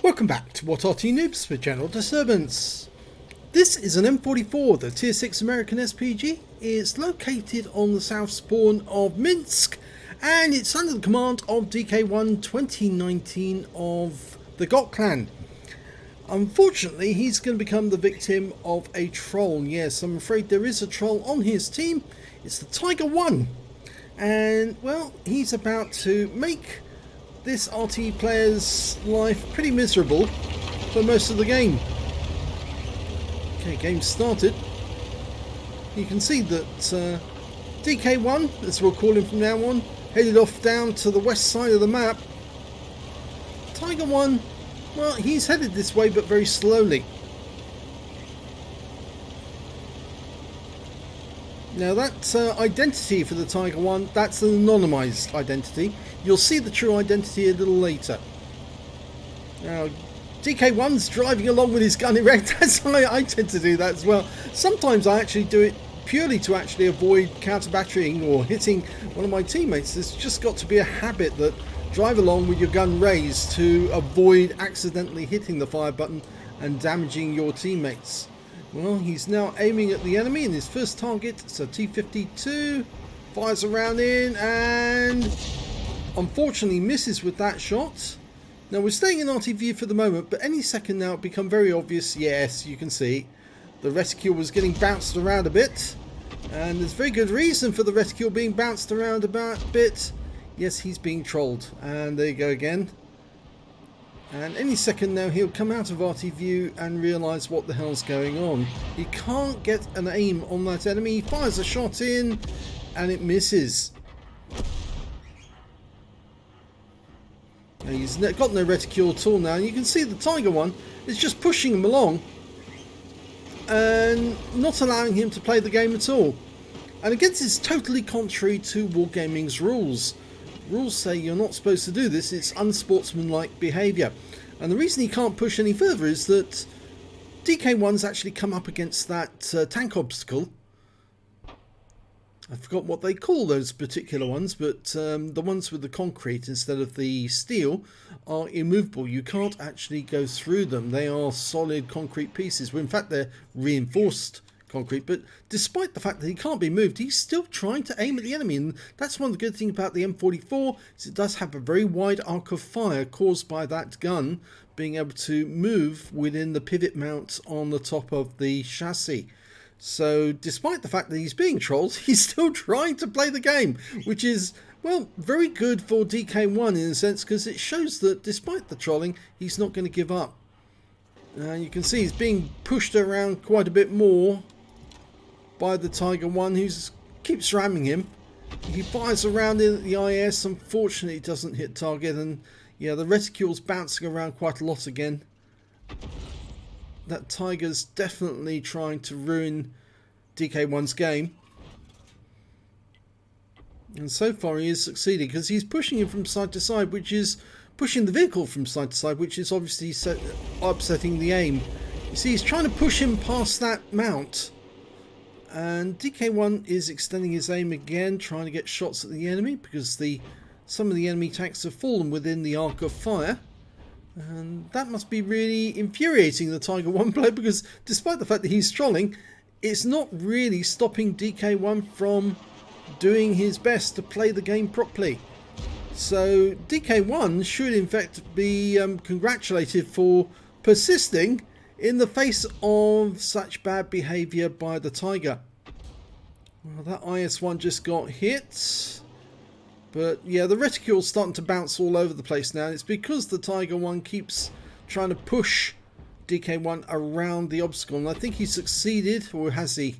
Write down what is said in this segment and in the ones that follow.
Welcome back to What Arty Noobs for General Disturbance. This is an M44, the Tier 6 American SPG. It's located on the south spawn of Minsk and it's under the command of DK1 2019 of the GOT clan. Unfortunately, he's going to become the victim of a troll. Yes, I'm afraid there is a troll on his team. It's the Tiger 1. And, well, he's about to make this Arty player's life pretty miserable for most of the game. Okay, game started. You can see that DK1, as we'll call him from now on, headed off down to the west side of the map. Tiger 1, well, he's headed this way but very slowly. Now that identity for the Tiger 1, that's an anonymized identity. You'll see the true identity a little later. Now, DK1's driving along with his gun erect. That's how I tend to do that as well. Sometimes I actually do it purely to actually avoid counter-battering or hitting one of my teammates. There's just got to be a habit that drive along with your gun raised to avoid accidentally hitting the fire button and damaging your teammates. Well, he's now aiming at the enemy in his first target. It's a T-52. Fires around in and unfortunately misses with that shot. Now we're staying in Arty view for the moment, but any second now it become very obvious. Yes, you can see the reticule was getting bounced around a bit. And there's very good reason for the reticule being bounced around a bit. Yes, he's being trolled. And there you go again. And any second now he'll come out of Arty view and realise what the hell's going on. He can't get an aim on that enemy. He fires a shot in and it misses. Now he's got no reticule at all now. And you can see the Tiger 1 is just pushing him along and not allowing him to play the game at all. And again, this is totally contrary to Wargaming's rules. Rules say you're not supposed to do this. It's unsportsmanlike behaviour. And the reason he can't push any further is that DK1's actually come up against that tank obstacle. I forgot what they call those particular ones, but the ones with the concrete instead of the steel are immovable. You can't actually go through them. They are solid concrete pieces. Well, in fact, they're reinforced concrete, but despite the fact that he can't be moved, he's still trying to aim at the enemy. And that's one of the good things about the M44 is it does have a very wide arc of fire caused by that gun being able to move within the pivot mount on the top of the chassis. So despite the fact that he's being trolled, he's still trying to play the game, which is, well, very good for DK1 in a sense, because it shows that despite the trolling, he's not going to give up. You can see he's being pushed around quite a bit more by the Tiger 1, who keeps ramming him. He fires around in at the IS. Unfortunately, it doesn't hit target, and yeah, the reticule's bouncing around quite a lot again. That Tiger's definitely trying to ruin DK1's game, and so far he is succeeding because he's pushing him from side to side, which is pushing the vehicle from side to side, which is obviously upsetting the aim. You see, he's trying to push him past that mount. And DK1 is extending his aim again, trying to get shots at the enemy because some of the enemy tanks have fallen within the arc of fire. And that must be really infuriating the Tiger 1 player, because despite the fact that he's trolling, it's not really stopping DK1 from doing his best to play the game properly. So DK1 should in fact be congratulated for persisting in the face of such bad behaviour by the Tiger. Well, that IS-1 just got hit. But yeah, the reticule's starting to bounce all over the place now. It's because the Tiger 1 keeps trying to push DK1 around the obstacle. And I think he succeeded, or has he,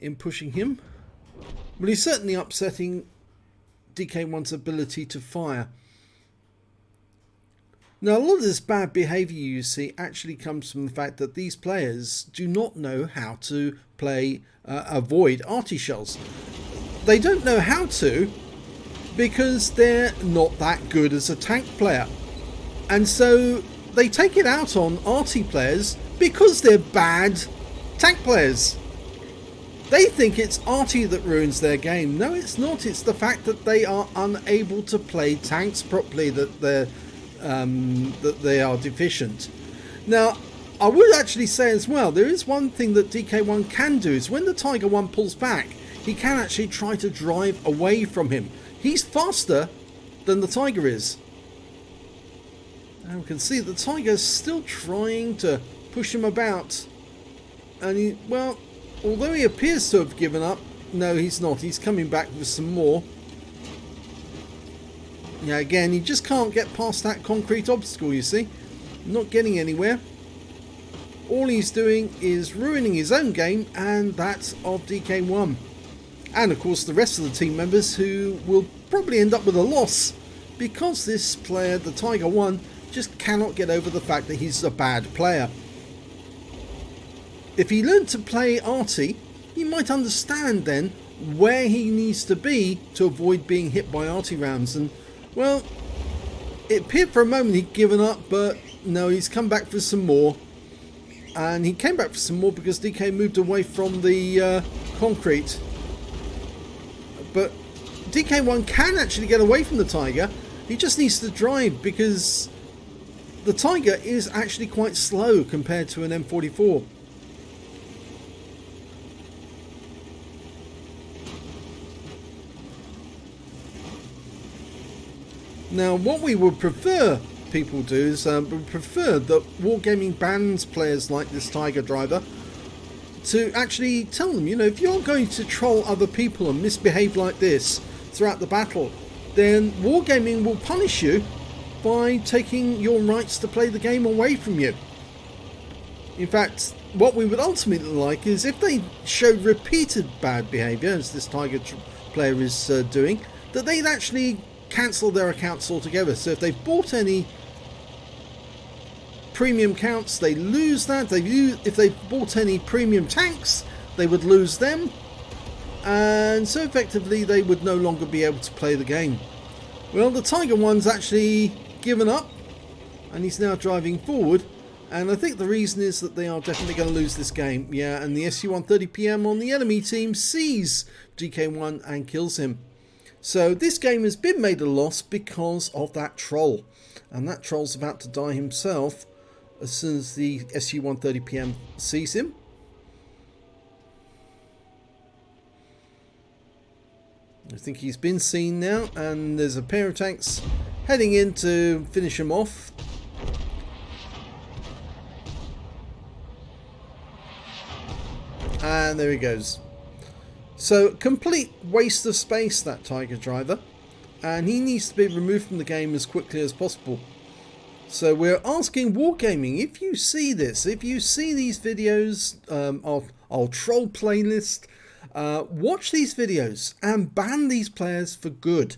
in pushing him? Well, he's certainly upsetting DK1's ability to fire. Now, a lot of this bad behaviour you see actually comes from the fact that these players do not know how to avoid arty shells. They don't know how to because they're not that good as a tank player. And so they take it out on arty players because they're bad tank players. They think it's Arty that ruins their game. No, it's not. It's the fact that they are unable to play tanks properly, that they're that they are deficient. Now, I would actually say as well, there is one thing that DK1 can do, is when the Tiger 1 pulls back, he can actually try to drive away from him. He's faster than the Tiger is. And we can see the Tiger's still trying to push him about. And he, well, although he appears to have given up, no, he's not. He's coming back with some more. Yeah, again, he just can't get past that concrete obstacle, you see. Not getting anywhere. All he's doing is ruining his own game and that of DK1. And of course the rest of the team members, who will probably end up with a loss because this player, the Tiger 1, just cannot get over the fact that he's a bad player. If he learned to play Arty, he might understand then where he needs to be to avoid being hit by Arty rounds. And well, it appeared for a moment he'd given up, but no, he's come back for some more. And he came back for some more because DK moved away from the concrete. But DK1 can actually get away from the Tiger. He just needs to drive, because the Tiger is actually quite slow compared to an M44. Now, what we would prefer people do is we prefer that Wargaming bans players like this Tiger driver to actually tell them, you know, if you're going to troll other people and misbehave like this throughout the battle, then Wargaming will punish you by taking your rights to play the game away from you. In fact, what we would ultimately like is if they show repeated bad behaviour, as this Tiger player is doing, that they'd actually cancel their accounts altogether. So if they've bought any premium counts, they lose that. If they've bought any premium tanks, they would lose them, and so effectively they would no longer be able to play the game. Well, the Tiger 1's actually given up and he's now driving forward, and I think the reason is that they are definitely going to lose this game. Yeah, and the SU-130PM on the enemy team sees DK1 and kills him. So this game has been made a loss because of that troll, and that troll's about to die himself as soon as the SU-130PM sees him. I think he's been seen now, and there's a pair of tanks heading in to finish him off. And there he goes. So, complete waste of space, that Tiger driver, and he needs to be removed from the game as quickly as possible. So we're asking Wargaming, if you see this, if you see these videos, our troll playlist, watch these videos and ban these players for good.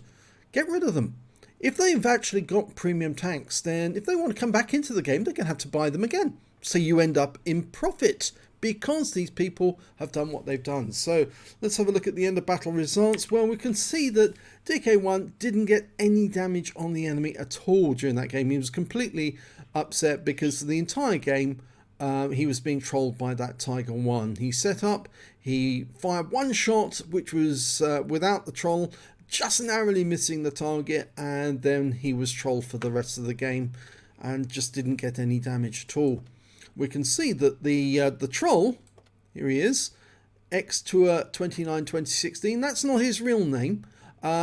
Get rid of them. If they've actually got premium tanks, then if they want to come back into the game, they're going to have to buy them again. So you end up in profit, because these people have done what they've done. So let's have a look at the end of battle results. Well, we can see that DK1 didn't get any damage on the enemy at all during that game. He was completely upset because the entire game he was being trolled by that Tiger 1. He set up, he fired one shot, which was without the troll, just narrowly missing the target, and then he was trolled for the rest of the game and just didn't get any damage at all. We can see that the troll, here he is, X-Tour29 2016, that's not his real name.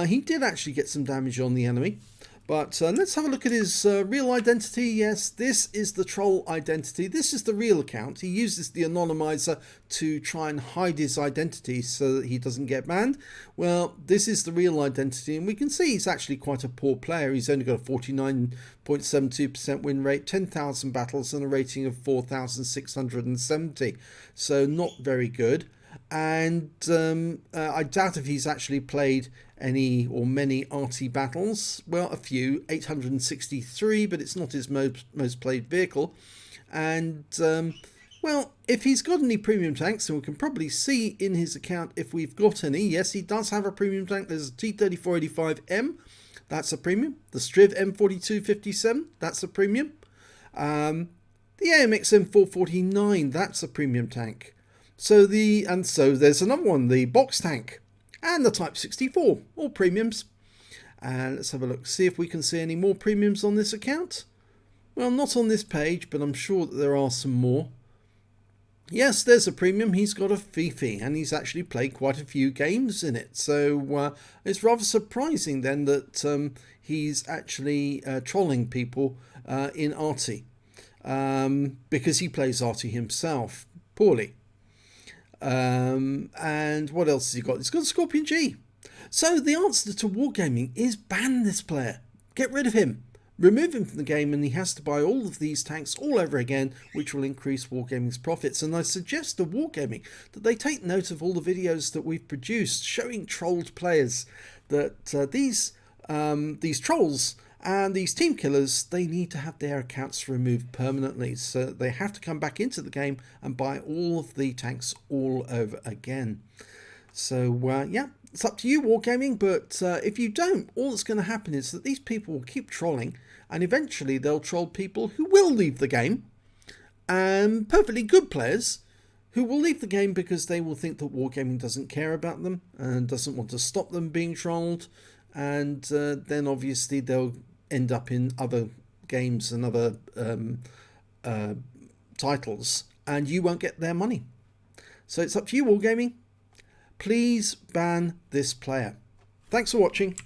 He did actually get some damage on the enemy. But let's have a look at his real identity. Yes, this is the troll identity. This is the real account. He uses the anonymizer to try and hide his identity so that he doesn't get banned. Well, this is the real identity, and we can see he's actually quite a poor player. He's only got a 49.72% win rate, 10,000 battles, and a rating of 4,670. So not very good. And I doubt if he's actually played any or many Arty battles. Well, a few, 863, but it's not his most played vehicle. And well, if he's got any premium tanks, and we can probably see in his account if we've got any. Yes, he does have a premium tank. There's a T3485M, that's a premium. The Striv M4257, that's a premium. The AMX M449, that's a premium tank. So there's another one, the box tank, and the Type 64, all premiums. And let's have a look, see if we can see any more premiums on this account. Well, not on this page, but I'm sure that there are some more. Yes, there's a premium. He's got a Fifi, and he's actually played quite a few games in it. So it's rather surprising then that he's actually trolling people in Arty, because he plays Arty himself poorly. And what else has he got? He's got a Scorpion G. So the answer to Wargaming is ban this player. Get rid of him. Remove him from the game, and he has to buy all of these tanks all over again, which will increase Wargaming's profits. And I suggest to Wargaming that they take note of all the videos that we've produced showing trolled players, that these trolls and these team killers, they need to have their accounts removed permanently. So they have to come back into the game and buy all of the tanks all over again. So yeah, it's up to you, Wargaming, but if you don't, all that's going to happen is that these people will keep trolling, and eventually they'll troll people who will leave the game, and perfectly good players who will leave the game because they will think that Wargaming doesn't care about them and doesn't want to stop them being trolled, and then obviously they'll end up in other games and other titles, and you won't get their money. So it's up to you, Wargaming. Please ban this player. Thanks for watching.